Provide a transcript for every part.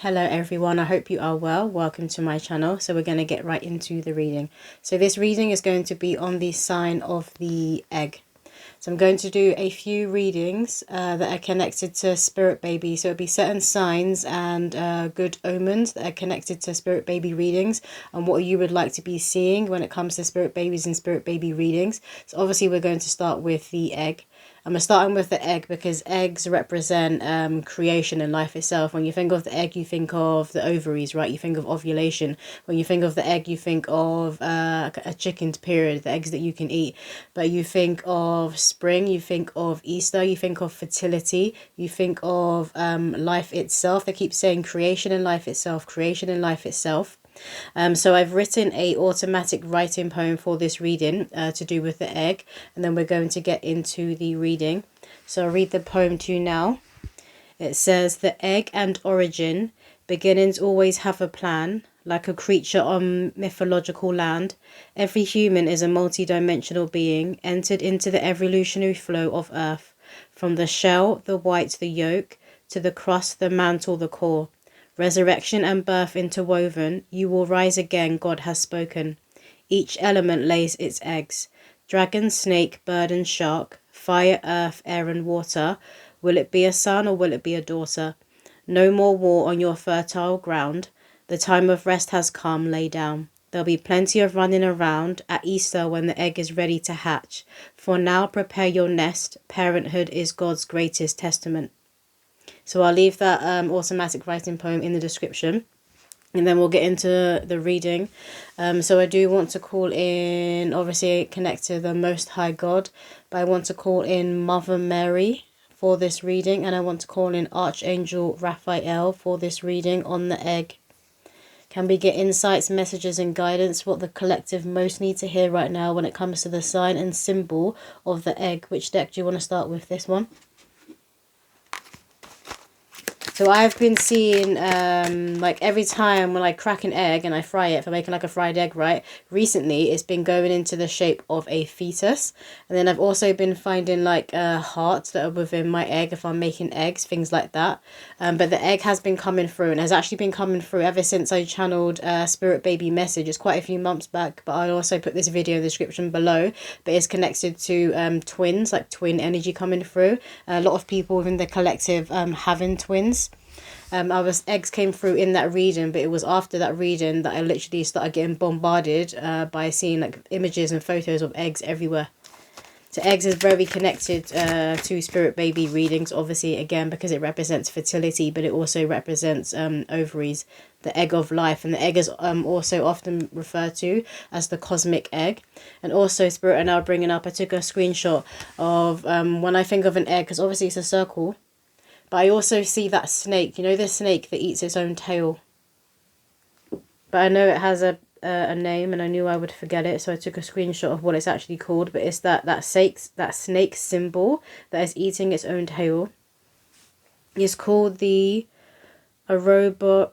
Hello everyone, I hope you are well. Welcome to my channel. So we're going to get right into the reading. So this reading is going to be on the sign of the egg. So I'm going to do a few readings that are connected to spirit baby. So it'll be certain signs and good omens that are connected to spirit baby readings and what you would like to be seeing when it comes to spirit babies and spirit baby readings. So obviously we're going to start with the egg. I'm starting with the egg because eggs represent creation and life itself. When you think of the egg, you think of the ovaries, right? You think of ovulation. When you think of the egg, you think of a chicken's period, the eggs that you can eat. But you think of spring, you think of Easter, you think of fertility, you think of life itself. They keep saying creation and life itself, creation and life itself. So I've written a automatic writing poem for this reading to do with the egg, and then we're going to get into the reading. So I'll read the poem to you now. It says, "The egg and origin, beginnings always have a plan, like a creature on mythological land. Every human is a multidimensional being, entered into the evolutionary flow of earth, from the shell, the white, the yolk, to the crust, the mantle, the core. Resurrection and birth interwoven, you will rise again, God has spoken. Each element lays its eggs. Dragon, snake, bird and shark, fire, earth, air and water. Will it be a son or will it be a daughter? No more war on your fertile ground. The time of rest has come, lay down. There'll be plenty of running around at Easter when the egg is ready to hatch. For now, prepare your nest. Parenthood is God's greatest testament." So I'll leave that automatic writing poem in the description, and then we'll get into the reading. So I do want to call in, obviously connect to the Most High God, but I want to call in Mother Mary for this reading, and I want to call in Archangel Raphael for this reading on the egg. Can we get insights, messages and guidance, what the collective most need to hear right now when it comes to the sign and symbol of the egg? Which deck do you want to start with? This one? So I've been seeing, like every time when I crack an egg and I fry it for making like a fried egg, right? Recently, it's been going into the shape of a fetus. And then I've also been finding like hearts that are within my egg if I'm making eggs, things like that. But the egg has been coming through and has actually been coming through ever since I channeled Spirit Baby Message. It's quite a few months back, but I'll also put this video in the description below. But it's connected to twins, like twin energy coming through. A lot of people within the collective having twins. Eggs came through in that reading, but it was after that reading that I literally started getting bombarded by seeing like images and photos of eggs everywhere. So eggs is very connected to spirit baby readings, obviously, again, because it represents fertility, but it also represents ovaries, the egg of life. And the egg is also often referred to as the cosmic egg. And also Spirit and I are bringing up, I took a screenshot of when I think of an egg, because obviously it's a circle. But I also see that snake, you know, the snake that eats its own tail. But I know it has a name, and I knew I would forget it, so I took a screenshot of what it's actually called. But it's that snake symbol that is eating its own tail. It's called the Ouroboros.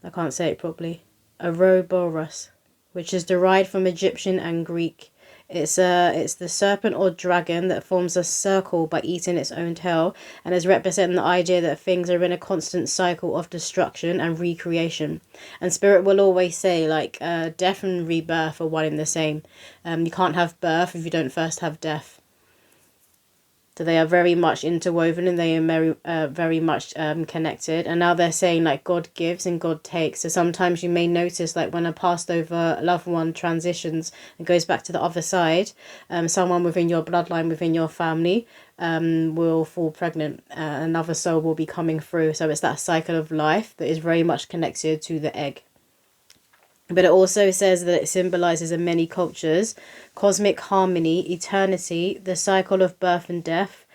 I can't say it properly. Ouroboros, which is derived from Egyptian and Greek. It's the serpent or dragon that forms a circle by eating its own tail, and is representing the idea that things are in a constant cycle of destruction and recreation. And Spirit will always say, like, death and rebirth are one and the same. You can't have birth if you don't first have death. So they are very much interwoven, and they are very much connected. And now they're saying like God gives and God takes. So sometimes you may notice like when a passed over loved one transitions and goes back to the other side, someone within your bloodline, within your family, will fall pregnant. Another soul will be coming through. So it's that cycle of life that is very much connected to the egg. But it also says that it symbolizes in many cultures cosmic harmony, eternity, the cycle of birth and death,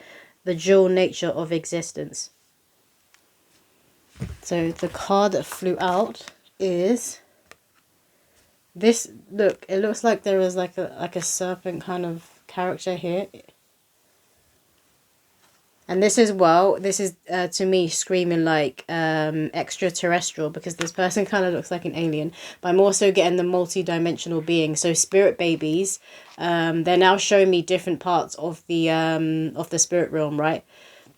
the dual nature of existence. So the card that flew out is this. Look, it looks like there is like a serpent kind of character here. And this is, well, this is to me screaming like extraterrestrial, because this person kind of looks like an alien. But I'm also getting the multi-dimensional being. So spirit babies, they're now showing me different parts of the spirit realm, right?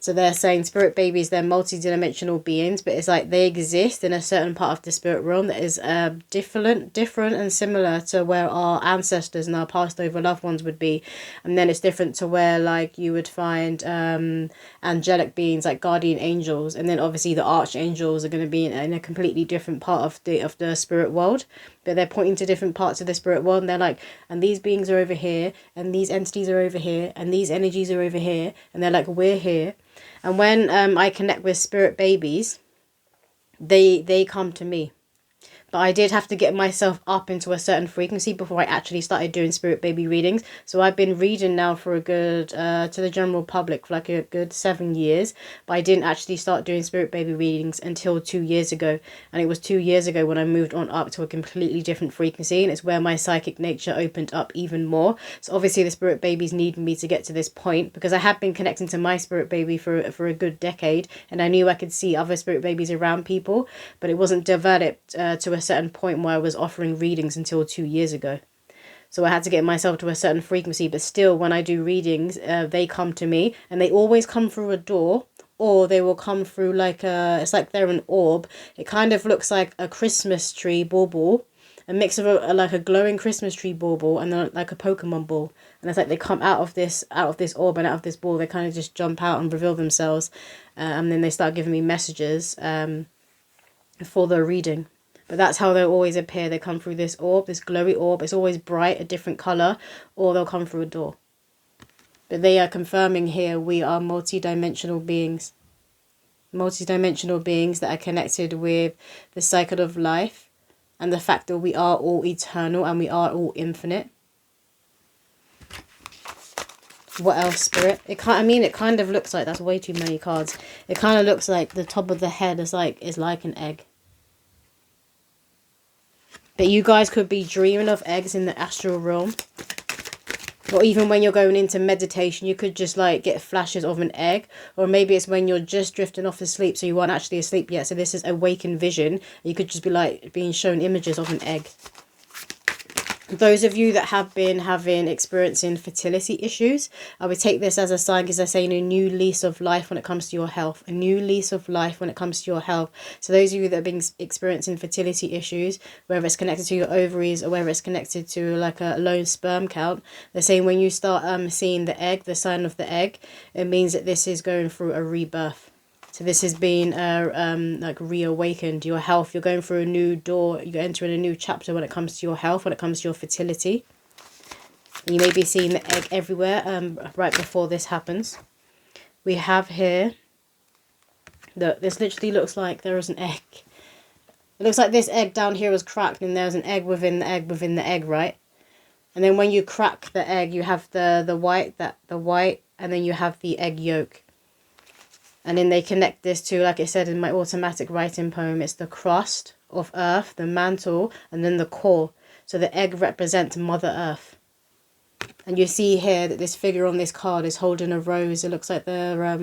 So they're saying spirit babies, they're multidimensional beings, but it's like they exist in a certain part of the spirit realm that is different and similar to where our ancestors and our passed over loved ones would be. And then it's different to where like you would find angelic beings like guardian angels, and then obviously the archangels are going to be in a completely different part of the spirit world. But they're pointing to different parts of the spirit world, and they're like, and these beings are over here, and these entities are over here, and these energies are over here, and they're like, we're here. And when I connect with spirit babies, they come to me. But I did have to get myself up into a certain frequency before I actually started doing spirit baby readings. So I've been reading now for a good, to the general public for like a good 7 years. But I didn't actually start doing spirit baby readings until 2 years ago. And it was 2 years ago when I moved on up to a completely different frequency. And it's where my psychic nature opened up even more. So obviously the spirit babies need me to get to this point, because I have been connecting to my spirit baby for a good decade. And I knew I could see other spirit babies around people. But it wasn't developed to a certain point where I was offering readings until 2 years ago. So I had to get myself to a certain frequency. But still, when I do readings, they come to me, and they always come through a door, or they will come through like it's like they're an orb. It kind of looks like a Christmas tree bauble, a mix of like a glowing Christmas tree bauble and then like a Pokemon ball. And it's like they come out of this orb and out of this ball. They kind of just jump out and reveal themselves, and then they start giving me messages for the reading. But that's how they'll always appear. They come through this orb, this glowy orb. It's always bright, a different colour, or they'll come through a door. But they are confirming here we are multidimensional beings. Multidimensional beings that are connected with the cycle of life and the fact that we are all eternal and we are all infinite. What else, Spirit? It kind of looks like, that's way too many cards. It kind of looks like the top of the head is like an egg. But you guys could be dreaming of eggs in the astral realm. Or even when you're going into meditation, you could just like get flashes of an egg. Or maybe it's when you're just drifting off to sleep, so you aren't actually asleep yet. So this is awakened vision. You could just be like being shown images of an egg. Those of you that have been experiencing fertility issues, I would take this as a sign, because they're saying a new lease of life when it comes to your health. A new lease of life when it comes to your health. So those of you that have been experiencing fertility issues, whether it's connected to your ovaries or whether it's connected to like a low sperm count, they're saying when you start seeing the egg, the sign of the egg, it means that this is going through a rebirth. So this has been like reawakened. Your health, you're going through a new door. You're entering a new chapter when it comes to your health, when it comes to your fertility. And you may be seeing the egg everywhere right before this happens. We have here, look, this literally looks like there is an egg. It looks like this egg down here was cracked, and there's an egg within the egg within the egg, right? And then when you crack the egg, you have the white, and then you have the egg yolk. And then they connect this to, like it said in my automatic writing poem, it's the crust of earth, the mantle, and then the core. So the egg represents Mother Earth. And you see here that this figure on this card is holding a rose. It looks like they're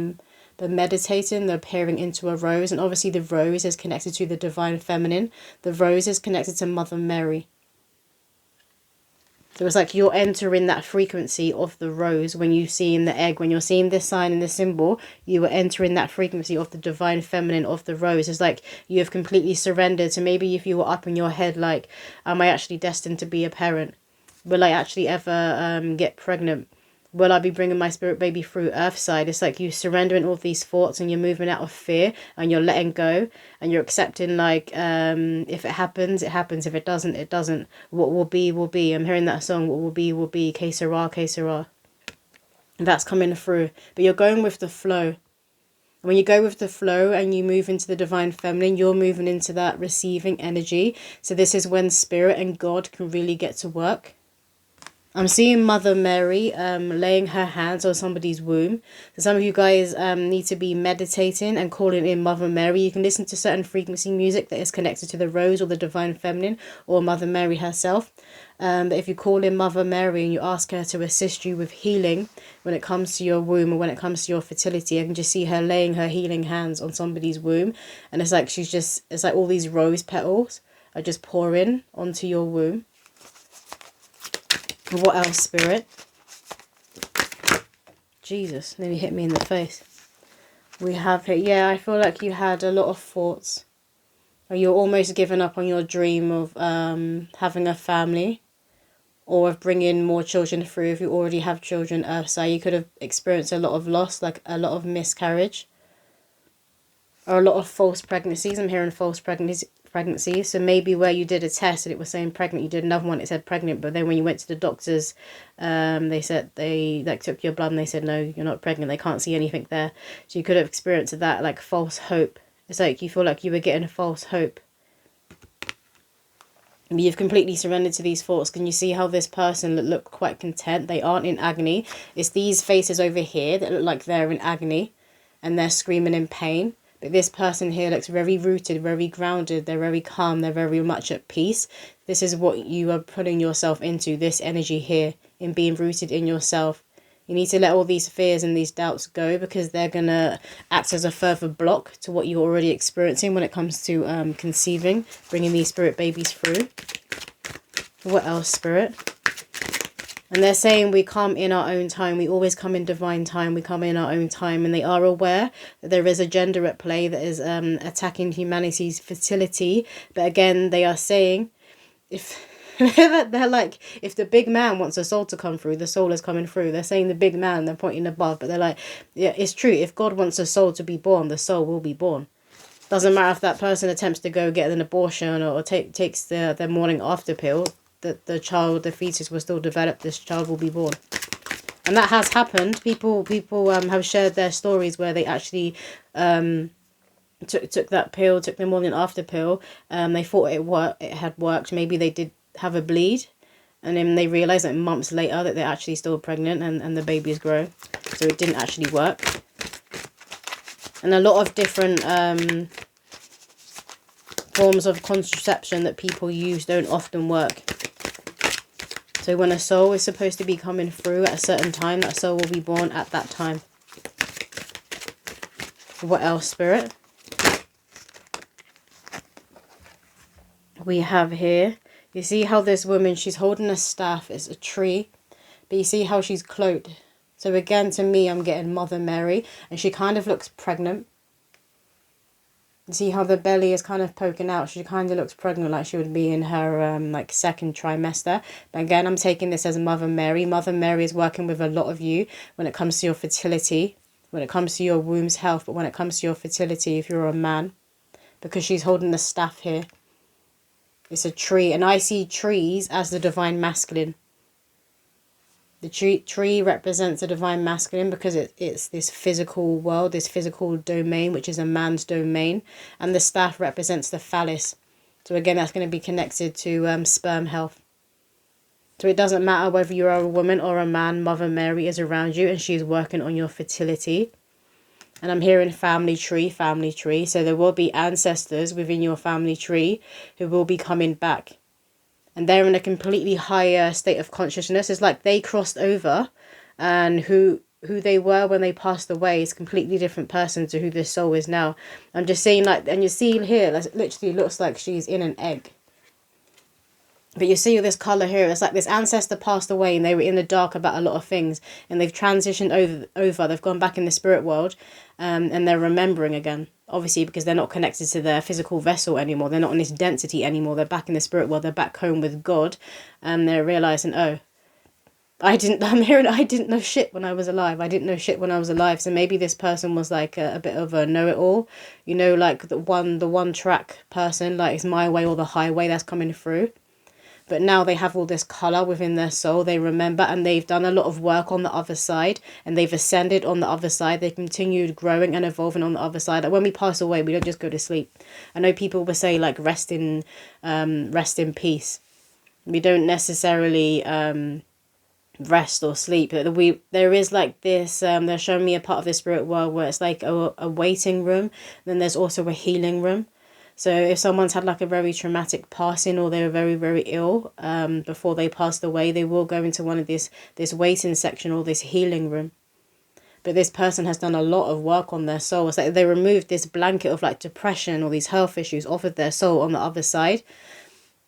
meditating, they're peering into a rose. And obviously the rose is connected to the divine feminine. The rose is connected to Mother Mary. So it's like you're entering that frequency of the rose when you see in the egg. When you're seeing this sign and this symbol, you are entering that frequency of the divine feminine of the rose. It's like you have completely surrendered. So maybe if you were up in your head like, am I actually destined to be a parent? Will I actually ever get pregnant? Will I be bringing my spirit baby through Earthside? It's like you surrendering all these thoughts, and you're moving out of fear, and you're letting go, and you're accepting like, if it happens, it happens. If it doesn't, it doesn't. What will be, will be. I'm hearing that song, what will be, will be. Que sera, que sera. That's coming through. But you're going with the flow. When you go with the flow and you move into the divine feminine, you're moving into that receiving energy. So this is when spirit and God can really get to work. I'm seeing Mother Mary laying her hands on somebody's womb. So some of you guys need to be meditating and calling in Mother Mary. You can listen to certain frequency music that is connected to the rose or the divine feminine or Mother Mary herself. But if you call in Mother Mary and you ask her to assist you with healing when it comes to your womb or when it comes to your fertility, I can just see her laying her healing hands on somebody's womb. And it's like it's like all these rose petals are just pouring onto your womb. What else, Spirit? Jesus, nearly hit me in the face. We have it. Yeah, I feel like you had a lot of thoughts. Or you're almost given up on your dream of having a family, or of bringing more children through. If you already have children, so you could have experienced a lot of loss, like a lot of miscarriage, or a lot of false pregnancies. I'm hearing false pregnancies. So maybe where you did a test and it was saying pregnant, you did another one, it said pregnant, but then when you went to the doctors, they said they like took your blood and they said, no, you're not pregnant. They can't see anything there. So you could have experienced that, like false hope. It's like you feel like you were getting false hope. You've completely surrendered to these thoughts. Can you see how this person look quite content? They aren't in agony. It's these faces over here that look like they're in agony and they're screaming in pain. But this person here looks very rooted, very grounded. They're very calm. They're very much at peace. This is what you are putting yourself into, this energy here, in being rooted in yourself. You need to let all these fears and these doubts go, because they're going to act as a further block to what you're already experiencing when it comes to conceiving, bringing these spirit babies through. What else, Spirit? And they're saying we come in our own time. We always come in divine time. We come in our own time. And they are aware that there is a gender at play that is attacking humanity's fertility. But again, they are saying, if they're like, if the big man wants a soul to come through, the soul is coming through. They're saying the big man, they're pointing above, but they're like, yeah, it's true. If God wants a soul to be born, the soul will be born. Doesn't matter if that person attempts to go get an abortion or takes the morning after pill, the child, the fetus will still develop. This child will be born. And that has happened. People have shared their stories where they actually took that pill, took the morning after pill. They thought it had worked. Maybe they did have a bleed, and then they realized that months later that they're actually still pregnant and the babies grow. So it didn't actually work. And a lot of different forms of contraception that people use don't often work. So when a soul is supposed to be coming through at a certain time, that soul will be born at that time. What else, Spirit? We have here, you see how this woman, she's holding a staff, it's a tree, but you see how she's cloaked. So again, to me, I'm getting Mother Mary, and she kind of looks pregnant. You see how the belly is kind of poking out. She kind of looks pregnant, like she would be in her like second trimester. But again, I'm taking this as Mother Mary. Mother Mary is working with a lot of you when it comes to your fertility, when it comes to your womb's health, but when it comes to your fertility, if you're a man, because she's holding the staff here. It's a tree, and I see trees as the divine masculine. The tree represents the divine masculine because it's this physical world, this physical domain, which is a man's domain. And the staff represents the phallus. So again, that's going to be connected to sperm health. So it doesn't matter whether you're a woman or a man, Mother Mary is around you and she's working on your fertility. And I'm hearing family tree, family tree. So there will be ancestors within your family tree who will be coming back. And they're in a completely higher state of consciousness. It's like they crossed over, and who they were when they passed away is a completely different person to who this soul is now. I'm just saying, like, and you see here, like, literally looks like she's in an egg. But you see this colour here, it's like this ancestor passed away and they were in the dark about a lot of things. And they've transitioned over, they've gone back in the spirit world, and they're remembering again. Obviously, because they're not connected to their physical vessel anymore. They're not in this density anymore. They're back in the spirit world. They're back home with God. And they're realising, oh, I didn't know shit when I was alive. I didn't know shit when I was alive. So maybe this person was like a bit of a know-it-all. You know, like the one track person, like it's my way or the highway that's coming through. But now they have all this colour within their soul. They remember, and they've done a lot of work on the other side, and they've ascended on the other side. They continued growing and evolving on the other side. Like when we pass away, we don't just go to sleep. I know people will say like rest in peace. We don't necessarily rest or sleep. There is like this. They're showing me a part of the spirit world where it's like a waiting room. Then there's also a healing room. So if someone's had like a very traumatic passing, or they were very, very ill before they passed away, they will go into one of this waiting section or this healing room. But this person has done a lot of work on their soul. It's like they removed this blanket of like depression or these health issues off of their soul on the other side.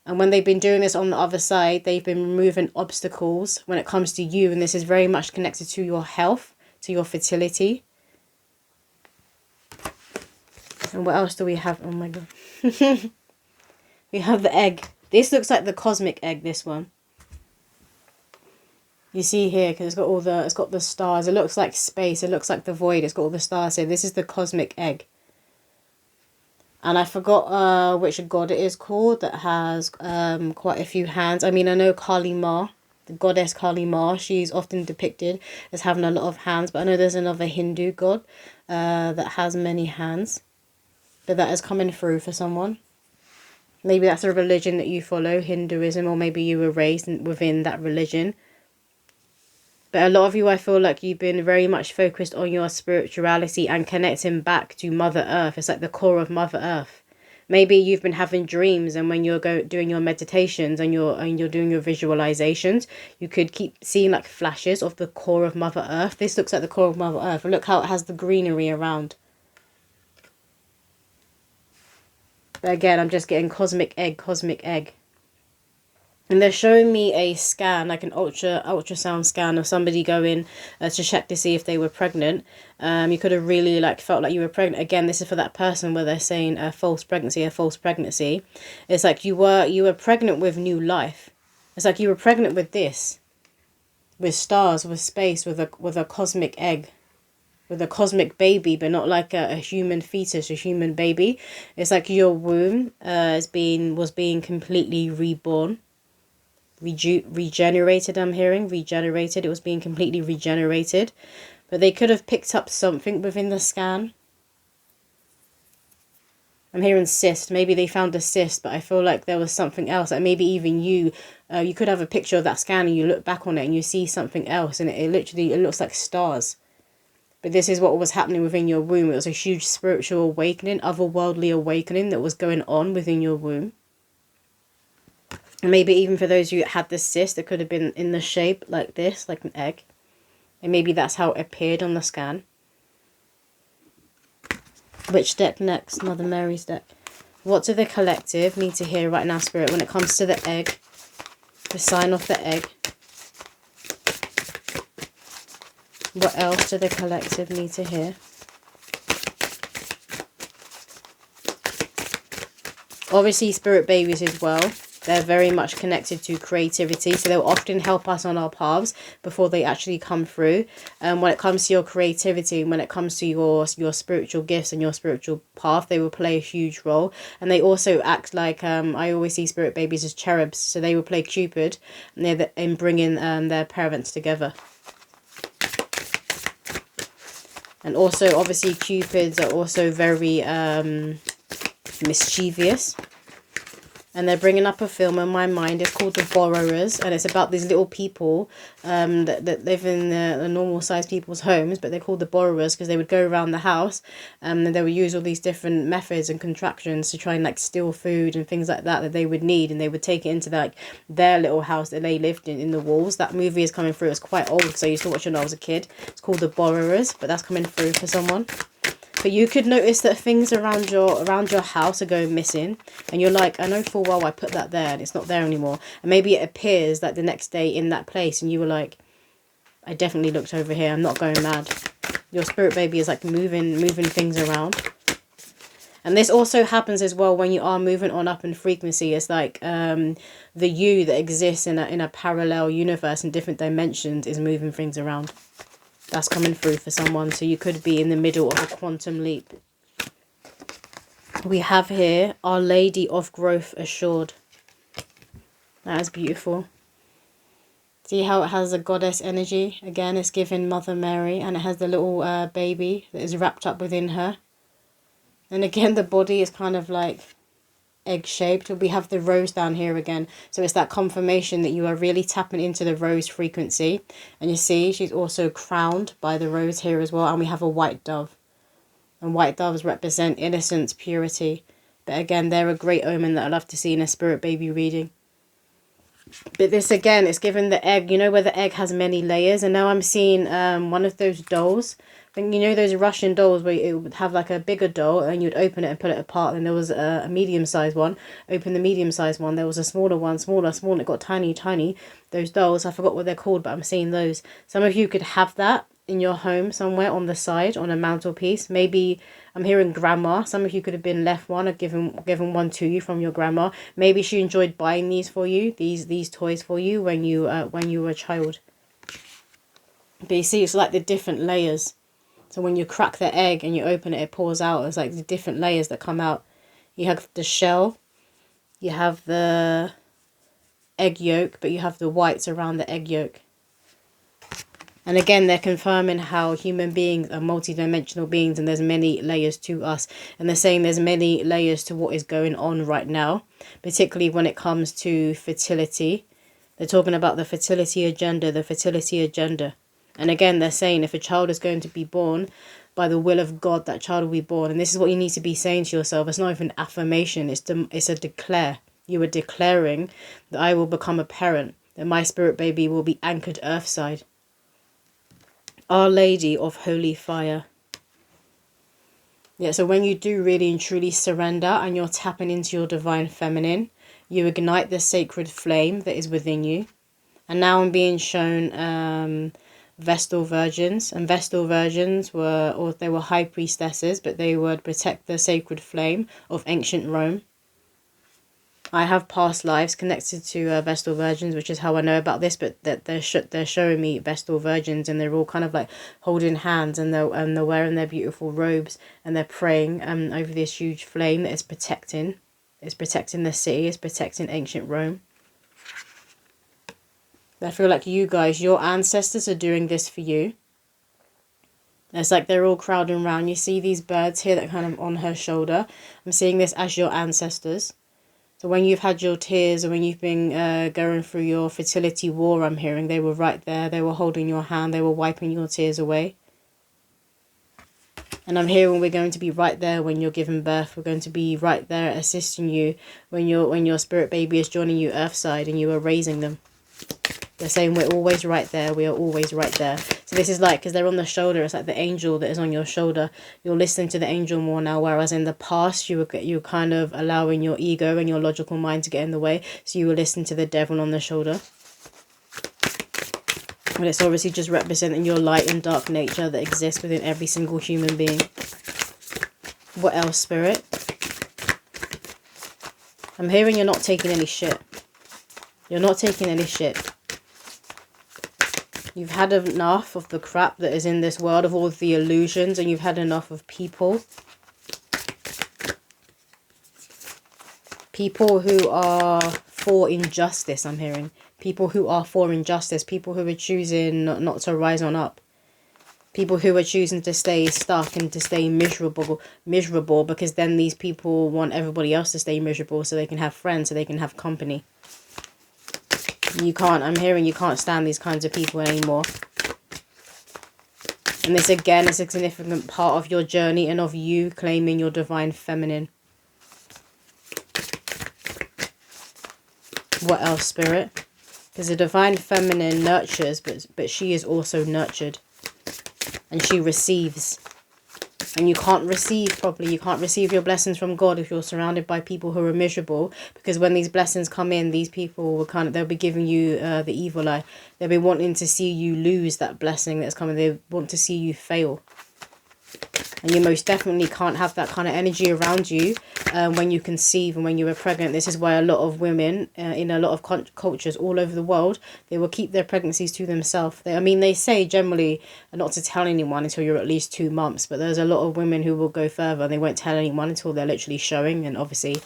And when they've been doing this on the other side, they've been removing obstacles when it comes to you. And this is very much connected to your health, to your fertility. And what else do we have? Oh my god. We have the egg. This looks like the cosmic egg, this one. You see here, because it's got the stars. It looks like space. It looks like the void. It's got all the stars here. This is the cosmic egg. And I forgot which god it is called that has quite a few hands. I mean, I know Kali Ma, the goddess Kali Ma, she's often depicted as having a lot of hands. But I know there's another Hindu god that has many hands. But that is coming through for someone. Maybe that's a religion that you follow, Hinduism, or maybe you were raised within that religion. But a lot of you, I feel like you've been very much focused on your spirituality and connecting back to Mother Earth. It's like the core of Mother Earth. Maybe you've been having dreams, and when you're doing your meditations and you're doing your visualizations, you could keep seeing like flashes of the core of Mother Earth. This looks like the core of Mother Earth. Look how it has the greenery around. But again, I'm just getting cosmic egg, cosmic egg. And they're showing me a scan, like an ultrasound scan of somebody going to check to see if they were pregnant. You could have really like felt like you were pregnant. Again, this is for that person where they're saying a false pregnancy, a false pregnancy. It's like you were pregnant with new life. It's like you were pregnant with this, with stars, with space, with a cosmic egg, with a cosmic baby, but not like a human fetus, a human baby. It's like your womb was being completely reborn. Regenerated, I'm hearing. Regenerated. It was being completely regenerated. But they could have picked up something within the scan. I'm hearing cyst. Maybe they found a cyst, but I feel like there was something else. Like maybe even you could have a picture of that scan and you look back on it and you see something else. And it looks like stars. But this is what was happening within your womb. It was a huge spiritual awakening, otherworldly awakening that was going on within your womb. Maybe even for those of you that had the cyst, it could have been in the shape like this, like an egg. And maybe that's how it appeared on the scan. Which deck next? Mother Mary's deck. What do the collective need to hear right now, Spirit, when it comes to the egg? The sign of the egg. What else do the collective need to hear? Obviously, spirit babies as well. They're very much connected to creativity, so they'll often help us on our paths before they actually come through. When it comes to your creativity, when it comes to your spiritual gifts and your spiritual path, they will play a huge role. And they also act like, I always see spirit babies as cherubs, so they will play Cupid in bringing their parents together. And also, obviously, Cupids are also very mischievous. And they're bringing up a film in my mind. It's called The Borrowers. And it's about these little people that live in the normal sized people's homes. But they're called The Borrowers because they would go around the house. And they would use all these different methods and contractions to try and like steal food and things like that they would need. And they would take it into their little house that they lived in the walls. That movie is coming through. It's quite old because I used to watch it when I was a kid. It's called The Borrowers. But that's coming through for someone. But you could notice that things around your house are going missing. And you're like, I know full well I put that there and it's not there anymore. And maybe it appears like the next day in that place. And you were like, I definitely looked over here. I'm not going mad. Your spirit baby is like moving things around. And this also happens as well when you are moving on up in frequency. It's like the you that exists in a parallel universe in different dimensions is moving things around. That's coming through for someone. So you could be in the middle of a quantum leap. We have here Our Lady of Growth Assured. That is beautiful. See how it has a goddess energy? Again, it's given Mother Mary. And it has the little baby that is wrapped up within her. And again, the body is kind of like egg-shaped. We have the rose down here again. So it's that confirmation that you are really tapping into the rose frequency. And you see, she's also crowned by the rose here as well. And we have a white dove. And white doves represent innocence, purity. But again, they're a great omen that I love to see in a spirit baby reading. But this again, it's given the egg. You know where the egg has many layers. And now I'm seeing one of those dolls. And you know those Russian dolls where it would have like a bigger doll and you'd open it and pull it apart. And there was a medium-sized one. Open the medium-sized one. There was a smaller one. Smaller. It got tiny. Those dolls, I forgot what they're called, but I'm seeing those. Some of you could have that in your home somewhere on the side, on a mantelpiece. Maybe I'm hearing grandma. Some of you could have been left one or given one to you from your grandma. Maybe she enjoyed buying these for you, these toys for you when you were a child. But you see, it's like the different layers. So when you crack the egg and you open it, it pours out. It's like the different layers that come out. You have the shell, you have the egg yolk, but you have the whites around the egg yolk. And again, they're confirming how human beings are multidimensional beings and there's many layers to us. And they're saying there's many layers to what is going on right now, particularly when it comes to fertility. They're talking about the fertility agenda, the fertility agenda. And again, they're saying if a child is going to be born by the will of God, that child will be born. And this is what you need to be saying to yourself. It's not even affirmation. It's a declare. You are declaring that I will become a parent, that my spirit baby will be anchored earthside. Our Lady of Holy Fire. Yeah, so when you do really and truly surrender and you're tapping into your divine feminine, you ignite the sacred flame that is within you. And now I'm being shown Vestal Virgins. And Vestal Virgins they were high priestesses, but they would protect the sacred flame of ancient Rome. I have past lives connected to Vestal Virgins, which is how I know about this, but that they're showing me Vestal Virgins, and they're all kind of like holding hands, and they're wearing their beautiful robes, and they're praying over this huge flame that is protecting. It's protecting the city, it's protecting ancient Rome. I feel like you guys, your ancestors are doing this for you. It's like they're all crowding around. You see these birds here that are kind of on her shoulder. I'm seeing this as your ancestors. So when you've had your tears, or when you've been going through your fertility war, I'm hearing they were right there. They were holding your hand. They were wiping your tears away. And I'm hearing we're going to be right there when you're giving birth. We're going to be right there assisting you when your spirit baby is joining you earthside and you are raising them. They're saying we're always right there. We are always right there. So this is like, because they're on the shoulder, it's like the angel that is on your shoulder. You're listening to the angel more now, whereas in the past you were kind of allowing your ego and your logical mind to get in the way. So you were listening to the devil on the shoulder. But it's obviously just representing your light and dark nature that exists within every single human being. What else, Spirit? I'm hearing you're not taking any shit. You're not taking any shit. You've had enough of the crap that is in this world, of all of the illusions, and you've had enough of people. People who are for injustice, I'm hearing. People who are for injustice. People who are choosing not to rise on up. People who are choosing to stay stuck and to stay miserable because then these people want everybody else to stay miserable so they can have friends, so they can have company. I'm hearing you can't stand these kinds of people anymore. And this again is a significant part of your journey and of you claiming your divine feminine. What else, Spirit? Because the divine feminine nurtures, but she is also nurtured. And she receives. And you can't receive properly. You can't receive your blessings from God if you're surrounded by people who are miserable. Because when these blessings come in, these people will they'll be giving you the evil eye. They'll be wanting to see you lose that blessing that's coming. They want to see you fail. And you most definitely can't have that kind of energy around you when you conceive and when you were pregnant. This is why a lot of women in a lot of cultures all over the world, they will keep their pregnancies to themselves. They say generally not to tell anyone until you're at least 2 months. But there's a lot of women who will go further. They won't tell anyone until they're literally showing. And obviously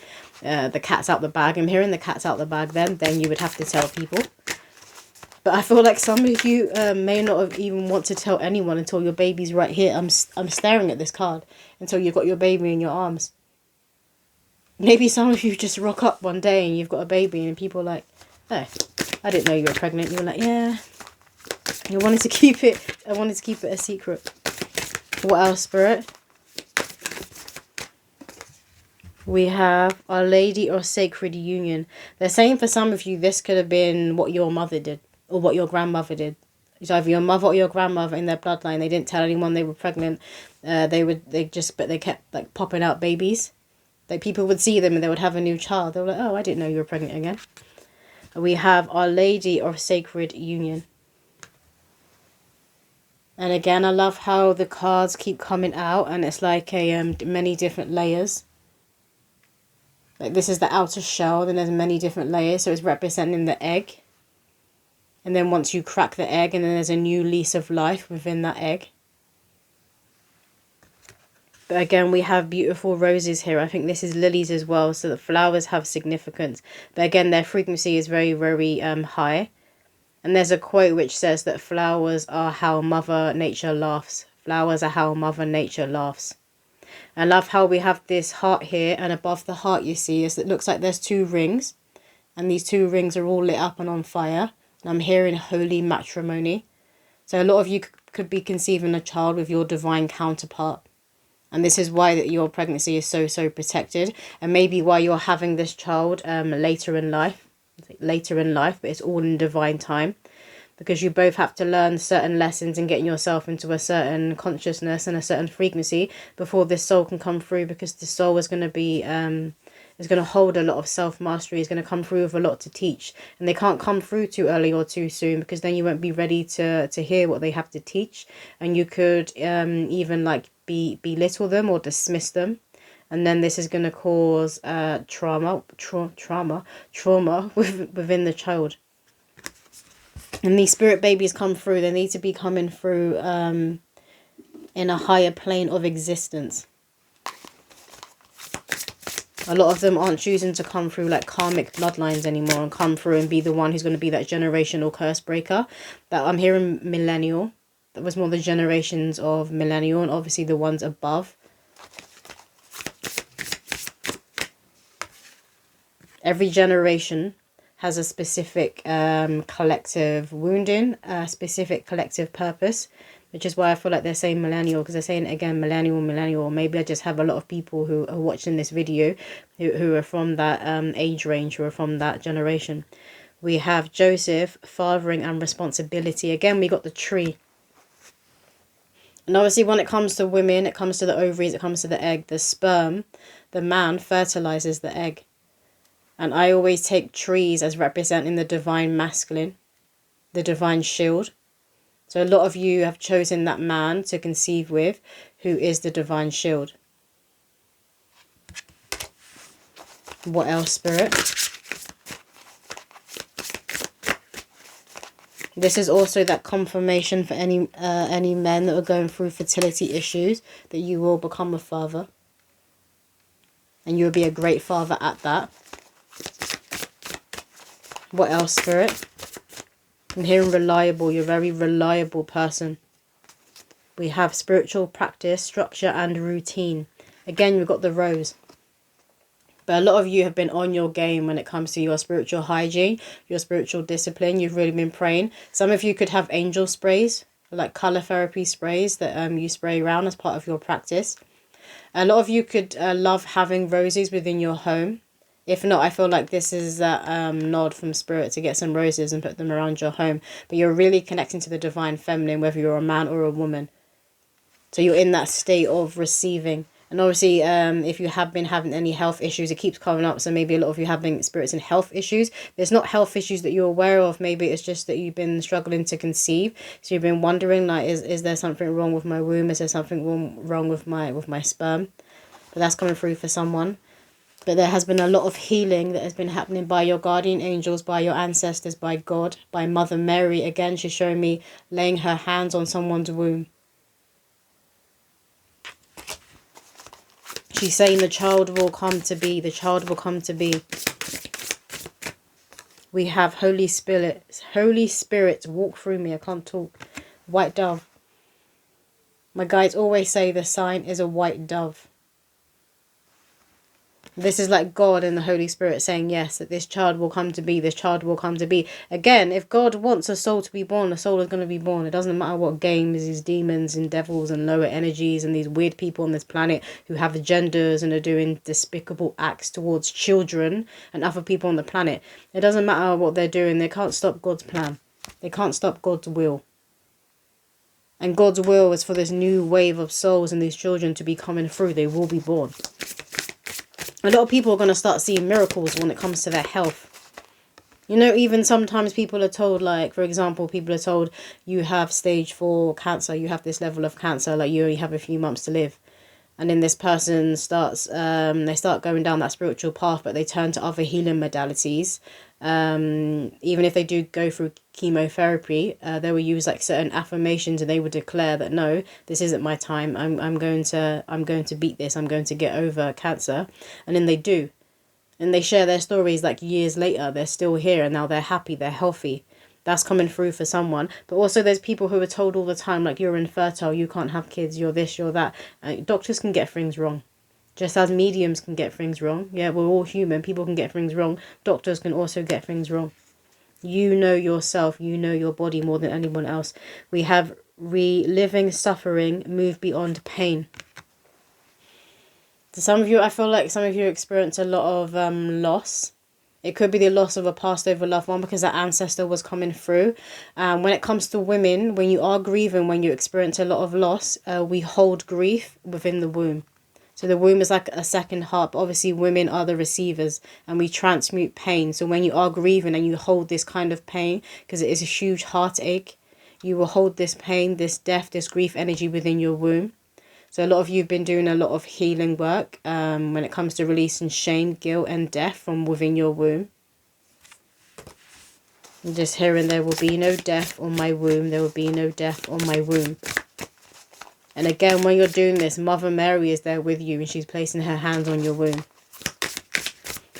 the cat's out the bag. I'm hearing the cat's out the bag then you would have to tell people. But I feel like some of you may not have even want to tell anyone until your baby's right here. I'm staring at this card until you've got your baby in your arms. Maybe some of you just rock up one day and you've got a baby and people are like, oh, I didn't know you were pregnant. You're like, yeah. I wanted to keep it a secret. What else, Spirit? We have Our Lady or Sacred Union. They're saying for some of you this could have been what your mother did. Or what your grandmother did. It's either your mother or your grandmother in their bloodline. They didn't tell anyone they were pregnant. But they kept like popping out babies. Like people would see them and they would have a new child. They were like, oh, I didn't know you were pregnant again. We have Our Lady of Sacred Union. And again, I love how the cards keep coming out, and it's like a many different layers. Like this is the outer shell, then there's many different layers, so it's representing the egg. And then once you crack the egg, and then there's a new lease of life within that egg. But again, we have beautiful roses here. I think this is lilies as well, so the flowers have significance. But again, their frequency is very, very high. And there's a quote which says that flowers are how Mother Nature laughs. Flowers are how Mother Nature laughs. I love how we have this heart here, and above the heart you see is it looks like there's 2 rings. And these 2 rings are all lit up and on fire. And I'm hearing holy matrimony. So a lot of you could be conceiving a child with your divine counterpart. And this is why that your pregnancy is so protected. And maybe why you're having this child later in life. But it's all in divine time. Because you both have to learn certain lessons and getting yourself into a certain consciousness and a certain frequency before this soul can come through. Because the soul is going to be... is going to hold a lot of self-mastery. Is going to come through with a lot to teach. And they can't come through too early or too soon, because then you won't be ready to hear what they have to teach. And you could even like belittle them or dismiss them. And then this is going to cause trauma within the child. And these spirit babies come through. They need to be coming through in a higher plane of existence. A lot of them aren't choosing to come through like karmic bloodlines anymore and come through and be the one who's going to be that generational curse breaker. But I'm hearing millennial. That was more the generations of millennial, and obviously the ones above. Every generation has a specific collective wounding, a specific collective purpose, which is why I feel like they're saying millennial, because they're saying again millennial. Maybe I just have a lot of people who are watching this video who are from that age range, who are from that generation. We have Joseph, fathering and responsibility. Again, we got the tree. And obviously when it comes to women, it comes to the ovaries, it comes to the egg, the sperm, the man fertilizes the egg. And I always take trees as representing the divine masculine, the divine shield. So a lot of you have chosen that man to conceive with, who is the divine shield. What else, Spirit? This is also that confirmation for any men that are going through fertility issues, that you will become a father. And you will be a great father at that. What else, Spirit? I'm hearing reliable. You're a very reliable person. We have spiritual practice, structure and routine. Again, we've got the rose. But a lot of you have been on your game when it comes to your spiritual hygiene, your spiritual discipline. You've really been praying. Some of you could have angel sprays, like color therapy sprays that you spray around as part of your practice. A lot of you could love having roses within your home. If not, I feel like this is that nod from Spirit to get some roses and put them around your home. But you're really connecting to the divine feminine, whether you're a man or a woman. So you're in that state of receiving. And obviously, if you have been having any health issues, it keeps coming up. So maybe a lot of you have been experiencing health issues. There's not health issues that you're aware of. Maybe it's just that you've been struggling to conceive. So you've been wondering, like, is there something wrong with my womb? Is there something wrong with my sperm? But that's coming through for someone. But there has been a lot of healing that has been happening by your guardian angels, by your ancestors, by God, by Mother Mary. Again, she's showing me laying her hands on someone's womb. She's saying the child will come to be. The child will come to be. We have Holy Spirit. Holy Spirit, walk through me. I can't talk. White dove. My guides always say the sign is a white dove. This is like God and the Holy Spirit saying, yes, that this child will come to be. This child will come to be. Again, if God wants a soul to be born, a soul is going to be born. It doesn't matter what games, these demons and devils and lower energies and these weird people on this planet who have agendas and are doing despicable acts towards children and other people on the planet. It doesn't matter what they're doing. They can't stop God's plan. They can't stop God's will. And God's will is for this new wave of souls and these children to be coming through. They will be born. A lot of people are going to start seeing miracles when it comes to their health. You know, even sometimes people are told, like, for example, people are told you have stage 4 cancer, you have this level of cancer, like you only have a few months to live. And then this person starts, they start going down that spiritual path, but they turn to other healing modalities. Even if they do go through chemotherapy, they will use like certain affirmations, and they would declare that no, this isn't my time. I'm going to beat this. I'm going to get over cancer, and then they do. And they share their stories like years later, they're still here and now they're happy, they're healthy. That's coming through for someone. But also there's people who are told all the time, like, you're infertile, you can't have kids, you're this, you're that. Doctors can get things wrong. Just as mediums can get things wrong. Yeah, we're all human. People can get things wrong. Doctors can also get things wrong. You know yourself. You know your body more than anyone else. We have reliving suffering, move beyond pain. To some of you, I feel like some of you experience a lot of loss. It could be the loss of a passed over loved one because that ancestor was coming through. When it comes to women, when you are grieving, when you experience a lot of loss, we hold grief within the womb. So the womb is like a second heart. But obviously, women are the receivers and we transmute pain. So when you are grieving and you hold this kind of pain, because it is a huge heartache, you will hold this pain, this death, this grief energy within your womb. So a lot of you have been doing a lot of healing work when it comes to releasing shame, guilt and death from within your womb. And just hearing, there will be no death on my womb. There will be no death on my womb. And again, when you're doing this, Mother Mary is there with you and she's placing her hands on your womb.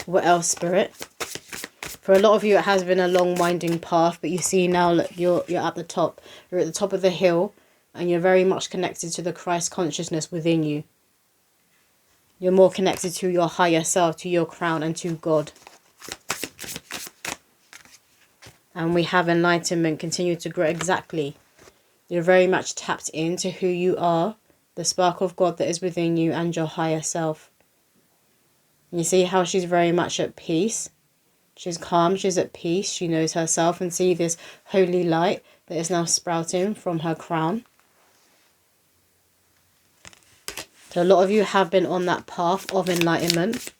What else, Spirit? For a lot of you, it has been a long winding path, but you see now, look, you're at the top. You're at the top of the hill. And you're very much connected to the Christ consciousness within you. You're more connected to your higher self, to your crown and to God. And we have enlightenment continue to grow. Exactly. You're very much tapped into who you are, the spark of God that is within you and your higher self. And you see how she's very much at peace. She's calm, she's at peace, she knows herself, and see this holy light that is now sprouting from her crown. So a lot of you have been on that path of enlightenment.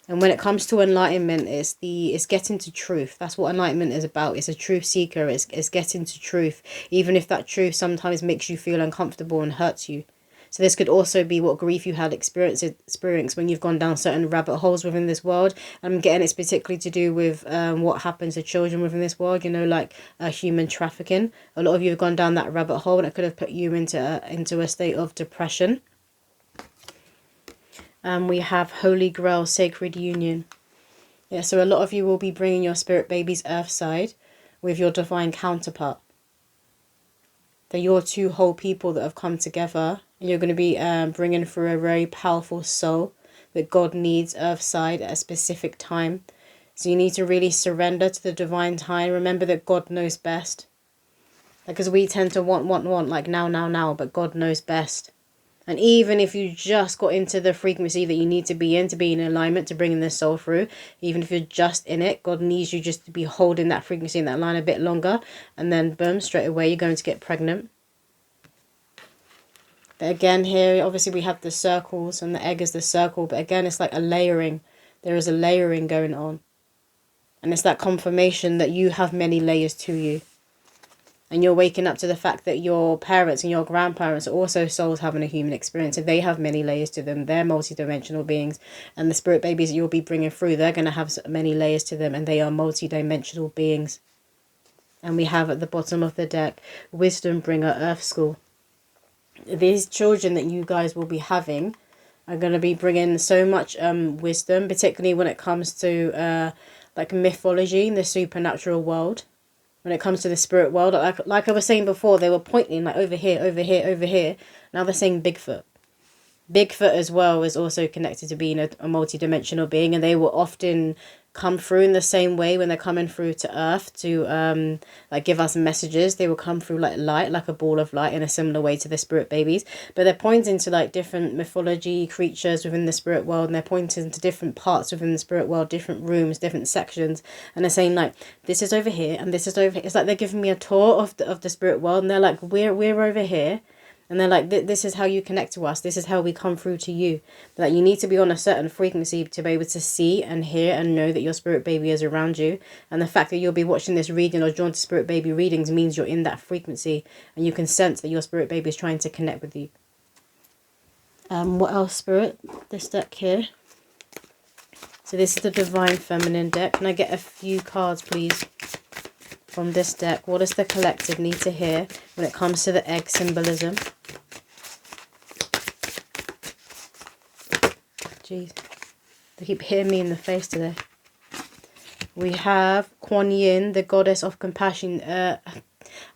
And when it comes to enlightenment, it's getting to truth. That's what enlightenment is about. It's a truth seeker. It's getting to truth. Even if that truth sometimes makes you feel uncomfortable and hurts you. So this could also be what grief you had experienced when you've gone down certain rabbit holes within this world. I'm getting it's particularly to do with what happens to children within this world, you know, like human trafficking. A lot of you have gone down that rabbit hole and it could have put you into a state of depression. We have Holy Grail, Sacred Union. Yeah, so a lot of you will be bringing your spirit baby's earth side with your divine counterpart. They're your two whole people that have come together. And you're going to be bringing through a very powerful soul that God needs earth side at a specific time. So you need to really surrender to the divine time. Remember that God knows best. Because we tend to want, like now, but God knows best. And even if you just got into the frequency that you need to be in alignment to bringing this soul through, even if you're just in it, God needs you just to be holding that frequency in that line a bit longer. And then boom, straight away you're going to get pregnant. But again here, obviously we have the circles and the egg is the circle. But again, it's like a layering. There is a layering going on. And it's that confirmation that you have many layers to you. And you're waking up to the fact that your parents and your grandparents are also souls having a human experience. And they have many layers to them. They're multidimensional beings. And the spirit babies that you'll be bringing through, they're going to have many layers to them. And they are multidimensional beings. And we have at the bottom of the deck, Wisdom Bringer, Earth School. These children that you guys will be having are going to be bringing so much wisdom, particularly when it comes to like mythology in the supernatural world. When it comes to the spirit world, like I was saying before, they were pointing like over here, over here, over here. Now they're saying Bigfoot. Bigfoot as well is also connected to being a multi-dimensional being, and they will often come through in the same way when they're coming through to Earth to like give us messages. They will come through like light, like a ball of light, in a similar way to the spirit babies. But they're pointing to like different mythology creatures within the spirit world, and they're pointing to different parts within the spirit world, different rooms, different sections, and they're saying like, this is over here and this is over here. It's like they're giving me a tour of the spirit world, and they're like, we're over here. And they're like, this is how you connect to us. This is how we come through to you. Like, you need to be on a certain frequency to be able to see and hear and know that your spirit baby is around you. And the fact that you'll be watching this reading or drawn to spirit baby readings means you're in that frequency. And you can sense that your spirit baby is trying to connect with you. What else, Spirit? This deck here. So this is the Divine Feminine deck. Can I get a few cards, please, from this deck? What does the collective need to hear when it comes to the egg symbolism? Jeez. They keep hitting me in the face today. We have Kuan Yin, the goddess of compassion.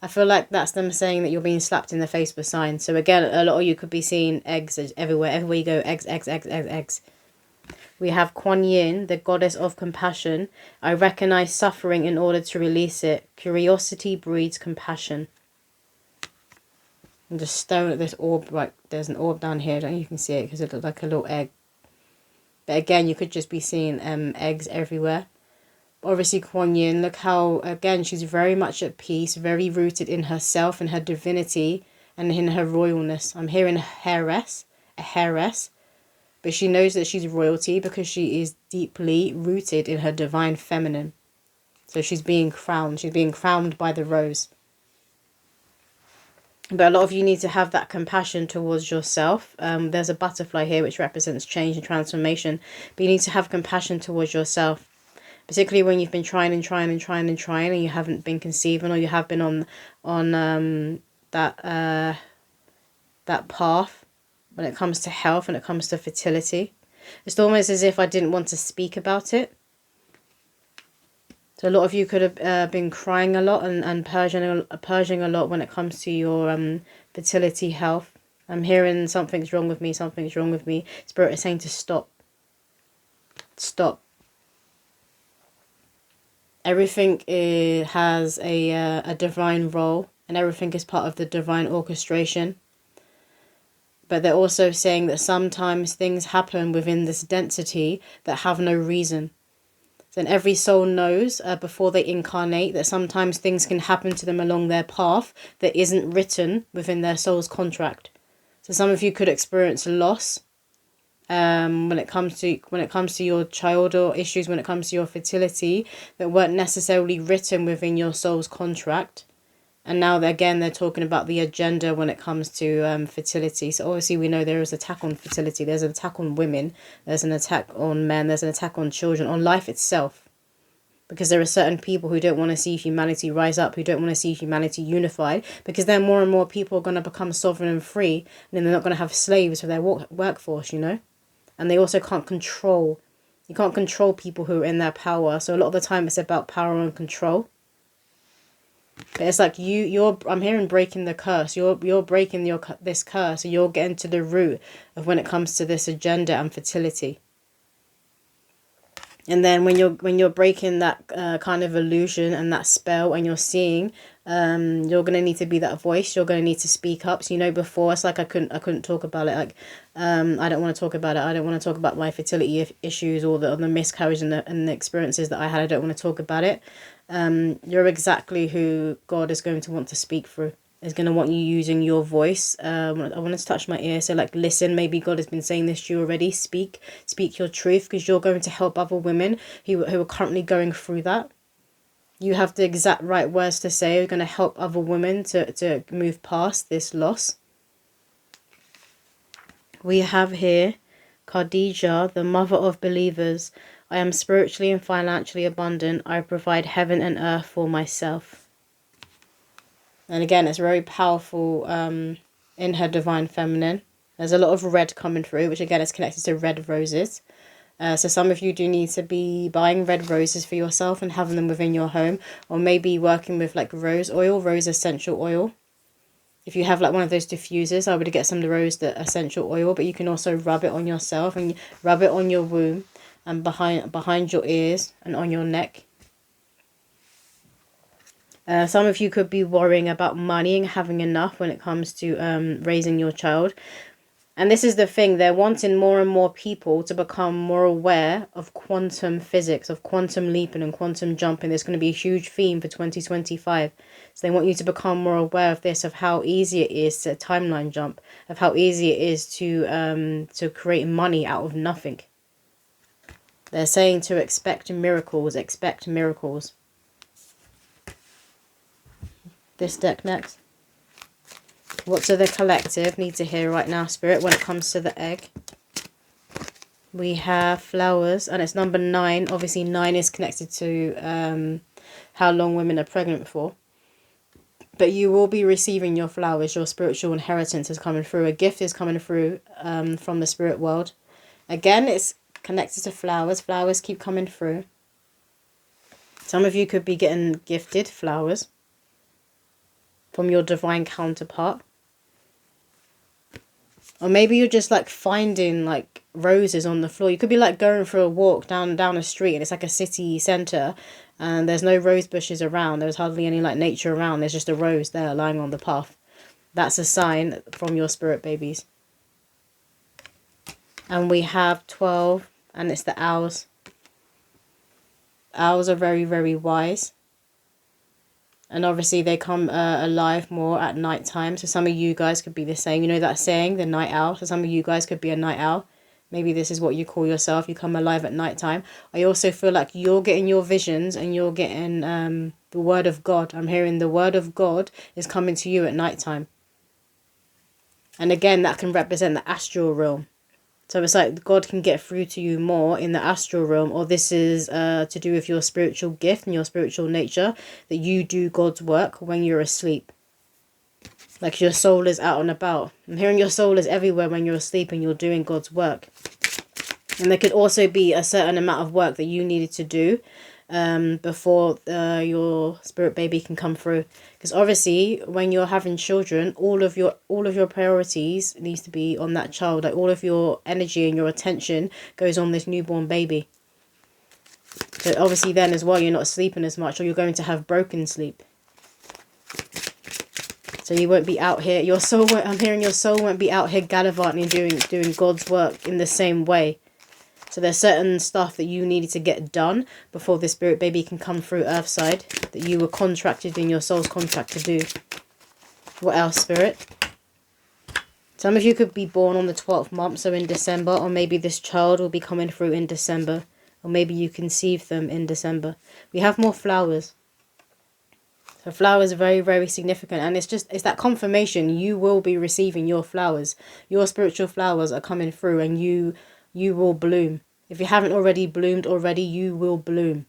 I feel like that's them saying that you're being slapped in the face with signs. So again, a lot of you could be seeing eggs everywhere. Everywhere you go, eggs, eggs, eggs, eggs, eggs. We have Kuan Yin, the goddess of compassion. I recognize suffering in order to release it. Curiosity breeds compassion. I'm just staring at this orb. Like, there's an orb down here. I don't know if you can see it because it looks like a little egg. But again, you could just be seeing eggs everywhere. Obviously, Kuan Yin, look how, again, she's very much at peace, very rooted in herself and her divinity and in her royalness. I'm hearing a heiress, but she knows that she's royalty because she is deeply rooted in her divine feminine. So she's being crowned. She's being crowned by the rose. But a lot of you need to have that compassion towards yourself. There's a butterfly here which represents change and transformation. But you need to have compassion towards yourself. Particularly when you've been trying and you haven't been conceiving, or you have been on that path when it comes to health, when it comes to fertility. It's almost as if I didn't want to speak about it. So a lot of you could have been crying a lot and purging a lot when it comes to your fertility health. I'm hearing something's wrong with me, something's wrong with me. Spirit is saying to stop. Stop. Everything has a divine role, and everything is part of the divine orchestration. But they're also saying that sometimes things happen within this density that have no reason. Then every soul knows before they incarnate that sometimes things can happen to them along their path that isn't written within their soul's contract. So some of you could experience loss when it comes to your child, or issues when it comes to your fertility that weren't necessarily written within your soul's contract. And now again they're talking about the agenda when it comes to fertility. So obviously we know there is an attack on fertility, there's an attack on women, there's an attack on men, there's an attack on children, on life itself. Because there are certain people who don't want to see humanity rise up, who don't want to see humanity unified, because then more and more people are going to become sovereign and free, and then they're not going to have slaves for their workforce, you know. And they also can't control. You can't control people who are in their power. So a lot of the time it's about power and control. But it's like I'm hearing breaking the curse. You're breaking this curse. So you're getting to the root of when it comes to this agenda and fertility. And then when you're breaking that kind of illusion and that spell, and you're seeing, you're gonna need to be that voice. You're gonna need to speak up. So, you know, before it's like I couldn't talk about it. Like, I don't want to talk about it. I don't want to talk about my fertility issues, or the miscarriage and the experiences that I had. I don't want to talk about it. You're exactly who God is going to want to speak through. Is going to want you using your voice. I want to touch my ear. So like, listen, maybe God has been saying this to you already. Speak your truth, because you're going to help other women who are currently going through that. You have the exact right words to say. You're going to help other women to move past this loss. We have here Khadija, the mother of believers. I am spiritually and financially abundant. I provide heaven and earth for myself. And again, it's very powerful in her divine feminine. There's a lot of red coming through, which again is connected to red roses. So some of you do need to be buying red roses for yourself and having them within your home. Or maybe working with like rose oil, rose essential oil. If you have like one of those diffusers, I would get some of the essential oil. But you can also rub it on yourself, and rub it on your womb and behind your ears and on your neck. Some of you could be worrying about money and having enough when it comes to raising your child. And this is the thing, they're wanting more and more people to become more aware of quantum physics, of quantum leaping and quantum jumping. There's going to be a huge theme for 2025. So they want you to become more aware of this, of how easy it is to timeline jump, of how easy it is to create money out of nothing. They're saying to expect miracles, expect miracles. This deck next. What do the collective need to hear right now, Spirit, when it comes to the egg? We have flowers, and it's number 9. Obviously, 9 is connected to how long women are pregnant for. But you will be receiving your flowers. Your spiritual inheritance is coming through. A gift is coming through from the spirit world. Again, it's connected to flowers. Flowers keep coming through. Some of you could be getting gifted flowers from your divine counterpart. Or maybe you're just like finding like roses on the floor. You could be like going for a walk down a street and it's like a city centre and there's no rose bushes around. There's hardly any like nature around. There's just a rose there lying on the path. That's a sign from your spirit babies. And we have 12 and it's the owls. Owls are very, very wise. And obviously they come alive more at night time. So some of you guys could be the same. You know that saying, the night owl? So some of you guys could be a night owl. Maybe this is what you call yourself. You come alive at night time. I also feel like you're getting your visions and you're getting the word of God. I'm hearing the word of God is coming to you at night time. And again, that can represent the astral realm. So it's like God can get through to you more in the astral realm, or this is to do with your spiritual gift and your spiritual nature, that you do God's work when you're asleep. Like your soul is out and about. I'm hearing your soul is everywhere when you're asleep and you're doing God's work. And there could also be a certain amount of work that you needed to do before your spirit baby can come through. Because obviously when you're having children, all of your priorities needs to be on that child. Like all of your energy and your attention goes on this newborn baby. So obviously then as well you're not sleeping as much, or you're going to have broken sleep. So you won't be out here, your soul won't, I'm hearing your soul won't be out here gallivanting and doing God's work in the same way. So there's certain stuff that you needed to get done before the spirit baby can come through Earthside, that you were contracted in your soul's contract to do. What else, Spirit? Some of you could be born on the 12th month, so in December, or maybe this child will be coming through in December, or maybe you conceive them in December. We have more flowers. So flowers are very, very significant, and it's that confirmation you will be receiving your flowers. Your spiritual flowers are coming through, and you will bloom. If you haven't already bloomed already, you will bloom.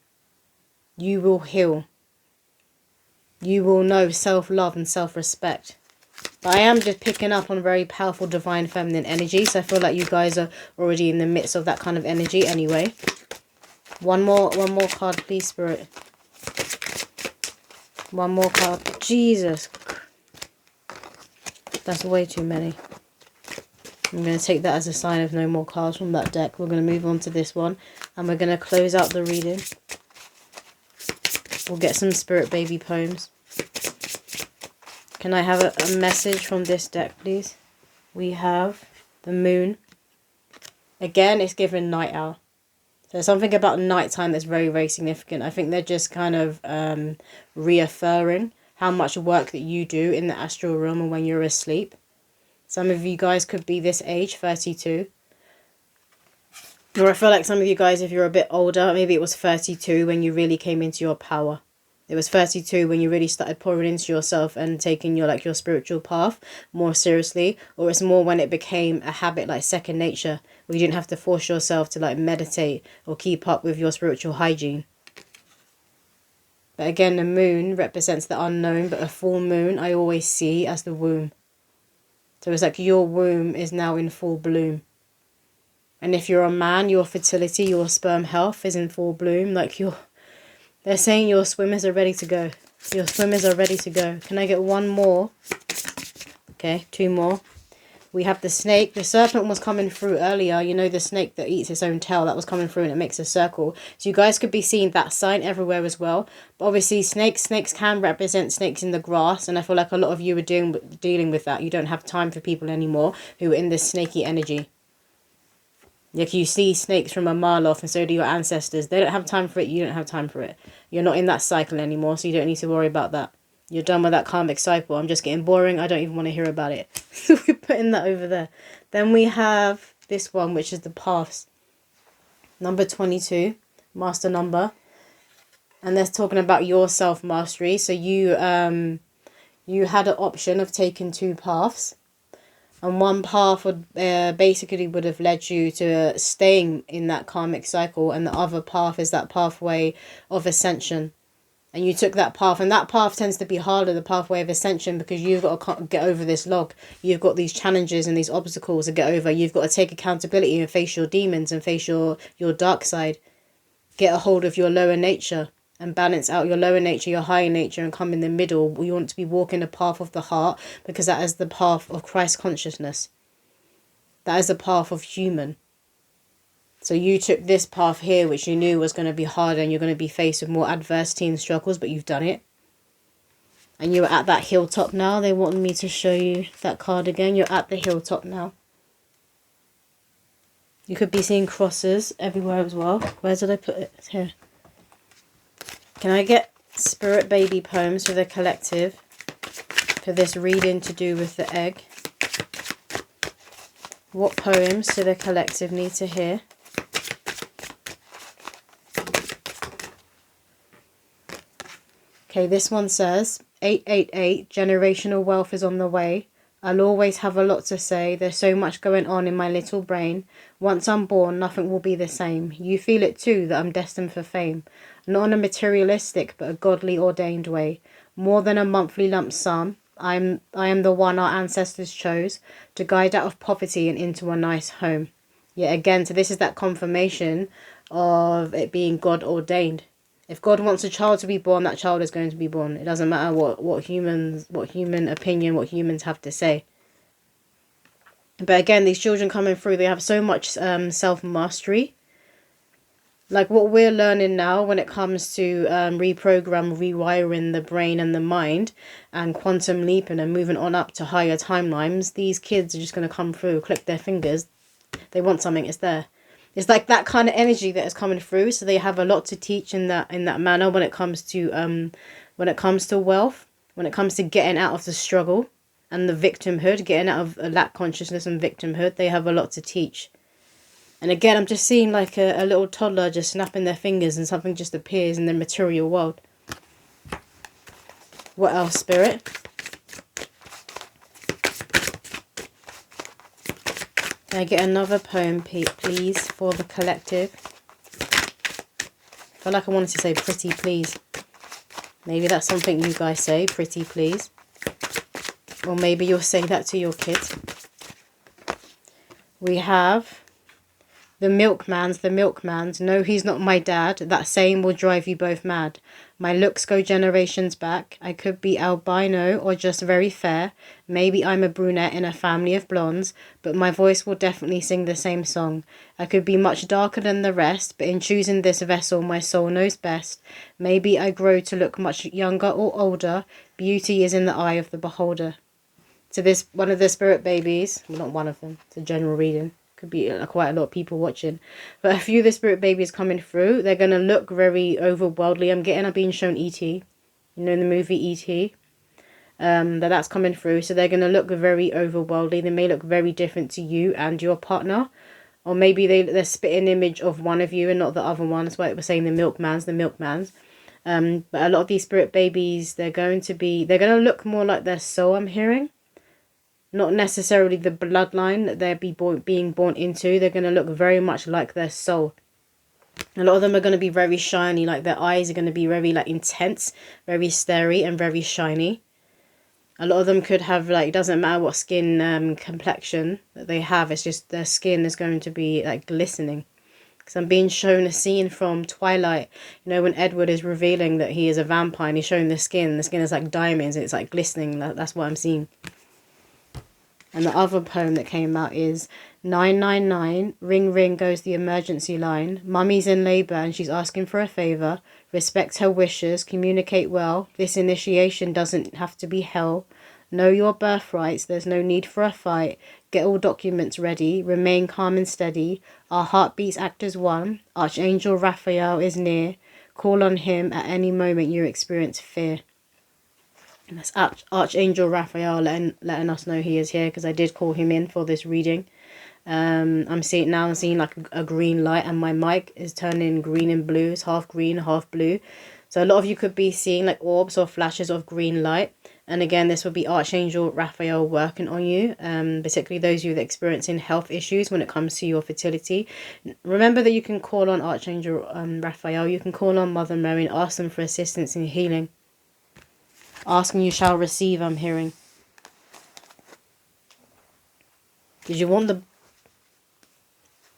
You will heal. You will know self-love and self-respect. But I am just picking up on very powerful divine feminine energy, so I feel like you guys are already in the midst of that kind of energy anyway. One more card, please, Spirit. One more card. Jesus. That's way too many. I'm going to take that as a sign of no more cards from that deck. We're going to move on to this one. And we're going to close out the reading. We'll get some spirit baby poems. Can I have a message from this deck, please? We have the moon. Again, it's given night owl. So there's something about nighttime that's very, very significant. I think they're just kind of reaffirming how much work that you do in the astral realm and when you're asleep. Some of you guys could be this age, 32. Or I feel like some of you guys, if you're a bit older, maybe it was 32 when you really came into your power. It was 32 when you really started pouring into yourself and taking your spiritual path more seriously. Or it's more when it became a habit, like second nature, where you didn't have to force yourself to like meditate or keep up with your spiritual hygiene. But again, the moon represents the unknown, but a full moon I always see as the womb. So it's like your womb is now in full bloom. And if you're a man, your fertility, your sperm health is in full bloom. Like they're saying your swimmers are ready to go. Your swimmers are ready to go. Can I get one more? Okay, 2 more. We have the snake. The serpent was coming through earlier. You know, the snake that eats its own tail, that was coming through and it makes a circle. So you guys could be seeing that sign everywhere as well. But obviously snakes can represent snakes in the grass. And I feel like a lot of you are dealing with that. You don't have time for people anymore who are in this snaky energy. Like you see snakes from a mile off, and so do your ancestors. They don't have time for it. You don't have time for it. You're not in that cycle anymore, so you don't need to worry about that. You're done with that karmic cycle. I'm just getting boring. I don't even want to hear about it. So we're putting that over there. Then we have this one, which is the paths. Number 22, master number. And that's talking about your self-mastery. So you had an option of taking 2 paths. And one path would basically would have led you to staying in that karmic cycle. And the other path is that pathway of ascension. And you took that path. And that path tends to be harder, the pathway of ascension, because you've got to get over this log. You've got these challenges and these obstacles to get over. You've got to take accountability and face your demons and face your dark side. Get a hold of your lower nature and balance out your lower nature, your higher nature, and come in the middle. We want to be walking the path of the heart, because that is the path of Christ consciousness. That is the path of human. So you took this path here, which you knew was going to be harder, and you're going to be faced with more adversity and struggles, but you've done it. And you're at that hilltop now. They wanted me to show you that card again. You're at the hilltop now. You could be seeing crosses everywhere as well. Where did I put it? It's here. Can I get spirit baby poems for the collective for this reading to do with the egg? What poems do the collective need to hear? Okay, this one says, 888, generational wealth is on the way. I'll always have a lot to say. There's so much going on in my little brain. Once I'm born, nothing will be the same. You feel it too, that I'm destined for fame. Not in a materialistic, but a godly ordained way. More than a monthly lump sum. I am the one our ancestors chose to guide out of poverty and into a nice home. Yet again, so this is that confirmation of it being God ordained. If God wants a child to be born, that child is going to be born. It doesn't matter what human opinion, what humans have to say. But again, these children coming through, they have so much self-mastery. Like what we're learning now when it comes to rewiring the brain and the mind and quantum leaping and moving on up to higher timelines, these kids are just going to come through, click their fingers. They want something, it's there. It's like that kind of energy that is coming through. So they have a lot to teach in that manner when it comes to wealth, when it comes to getting out of the struggle and the victimhood, getting out of lack consciousness and victimhood. They have a lot to teach. And again, I'm just seeing like a little toddler just snapping their fingers and something just appears in the material world. What else, Spirit? Can I get another poem, please, for the collective? I feel like I wanted to say pretty please. Maybe that's something you guys say, pretty please. Or maybe you'll say that to your kids. We have the milkman's. No, he's not my dad. That saying will drive you both mad. My looks go generations back. I could be albino or just very fair. Maybe I'm a brunette in a family of blondes, but my voice will definitely sing the same song. I could be much darker than the rest, but in choosing this vessel, my soul knows best. Maybe I grow to look much younger or older. Beauty is in the eye of the beholder. So this, one of the spirit babies, well, not one of them, it's a general reading. Could be quite a lot of people watching, but a few of the spirit babies coming through, they're going to look very overworldly. I'm being shown E.T., you know, in the movie E.T., that's coming through. So they're going to look very overworldly. They may look very different to you and your partner, or maybe they're spitting image of one of you and not the other one. That's why it was saying the milkman's. But a lot of these spirit babies, they're going to look more like their soul, I'm hearing. Not necessarily the bloodline that they're being born into. They're going to look very much like their soul. A lot of them are going to be very shiny. Like their eyes are going to be very like intense, very starry and very shiny. A lot of them could have like, it doesn't matter what skin complexion that they have. It's just their skin is going to be like glistening. Because I'm being shown a scene from Twilight. You know, when Edward is revealing that he is a vampire and he's showing the skin. The skin is like diamonds. It's like glistening. That's what I'm seeing. And the other poem that came out is 999, ring ring goes the emergency line. Mummy's in labour and she's asking for a favour. Respect her wishes, communicate well. This initiation doesn't have to be hell. Know your birthrights, there's no need for a fight. Get all documents ready, remain calm and steady. Our heartbeats act as one. Archangel Raphael is near. Call on him at any moment you experience fear. And that's Archangel Raphael letting us know he is here, because I did call him in for this reading. I'm seeing like a green light, and my mic is turning green and blue. It's half green, half blue. So a lot of you could be seeing like orbs or flashes of green light. And again, this will be Archangel Raphael working on you, particularly those of you that are experiencing health issues when it comes to your fertility. Remember that you can call on Archangel Raphael. You can call on Mother Mary and ask them for assistance in healing. Ask and you shall receive, I'm hearing. Did you want the...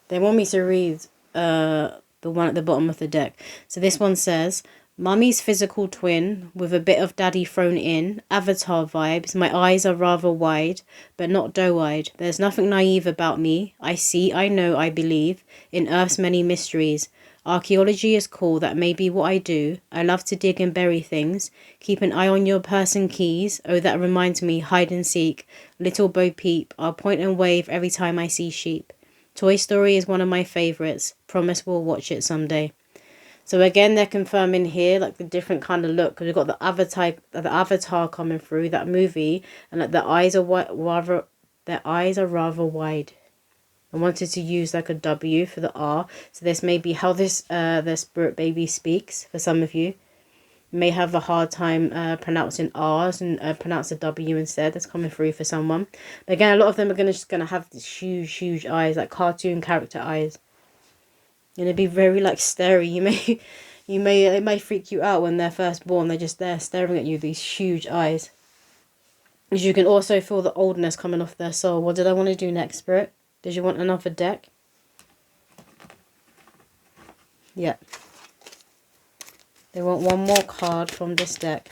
They want me to read the one at the bottom of the deck. So this one says, Mummy's physical twin with a bit of daddy thrown in. Avatar vibes. My eyes are rather wide, but not doe-eyed. There's nothing naive about me. I see, I know, I believe in Earth's many mysteries. Archaeology is cool, that may be what I do. I love to dig and bury things. Keep an eye on your purse and keys. Oh, that reminds me, hide and seek. Little Bo Peep. I'll point and wave every time I see sheep. Toy Story is one of my favourites. Promise we'll watch it someday. So again, they're confirming here like the different kind of look, because we've got the Avatar coming through, that movie, and like their eyes are rather wide. I wanted to use like a W for the R. So this may be how this their spirit baby speaks for some of you. You may have a hard time pronouncing R's and pronounce a W instead. That's coming through for someone. But again, a lot of them are just gonna have these huge eyes, like cartoon character eyes. And it'd be very like starey. It may freak you out when they're first born. They're just there staring at you, these huge eyes. As you can also feel the oldness coming off their soul. What did I want to do next, Spirit? Did you want another deck? Yeah. They want one more card from this deck.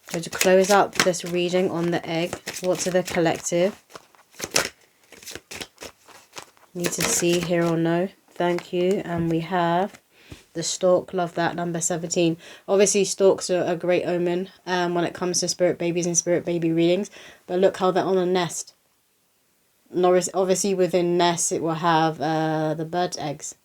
So to close out this reading on the egg, what to the collective? Need to see, hear or know. Thank you. And we have the stork. Love that, number 17. Obviously, storks are a great omen when it comes to spirit babies and spirit baby readings. But look how they're on a nest. Obviously, within nests, it will have the bird's eggs.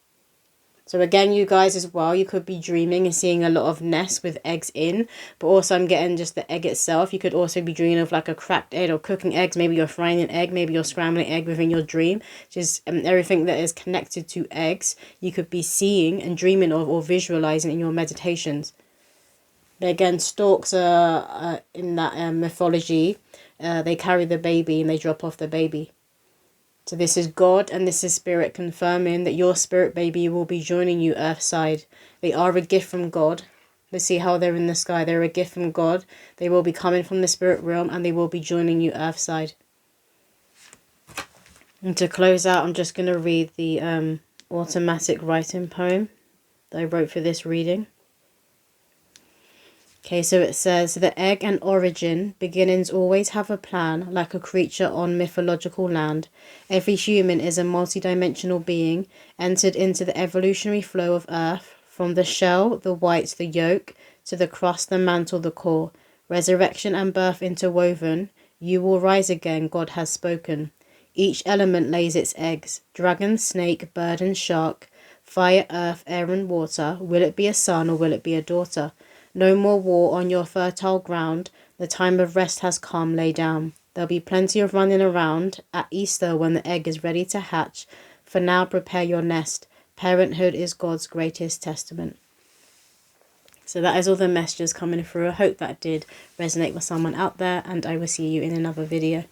So again, you guys as well, you could be dreaming and seeing a lot of nests with eggs in. But also I'm getting just the egg itself. You could also be dreaming of like a cracked egg or cooking eggs. Maybe you're frying an egg. Maybe you're scrambling egg within your dream. Just everything that is connected to eggs, you could be seeing and dreaming of or visualizing in your meditations. But again, storks are in that mythology. They carry the baby and they drop off the baby. So this is God and this is Spirit confirming that your spirit baby will be joining you Earthside. They are a gift from God. Let's see how they're in the sky. They're a gift from God. They will be coming from the spirit realm and they will be joining you Earthside. And to close out, I'm just going to read the automatic writing poem that I wrote for this reading. Okay, so it says, the egg and origin, beginnings always have a plan, like a creature on mythological land. Every human is a multidimensional being, entered into the evolutionary flow of Earth, from the shell, the white, the yolk, to the crust, the mantle, the core. Resurrection and birth interwoven, you will rise again, God has spoken. Each element lays its eggs, dragon, snake, bird and shark, fire, earth, air and water. Will it be a son or will it be a daughter? No more war on your fertile ground. The time of rest has come, lay down. There'll be plenty of running around at Easter when the egg is ready to hatch. For now, prepare your nest. Parenthood is God's greatest testament. So that is all the messages coming through. I hope that did resonate with someone out there, and I will see you in another video.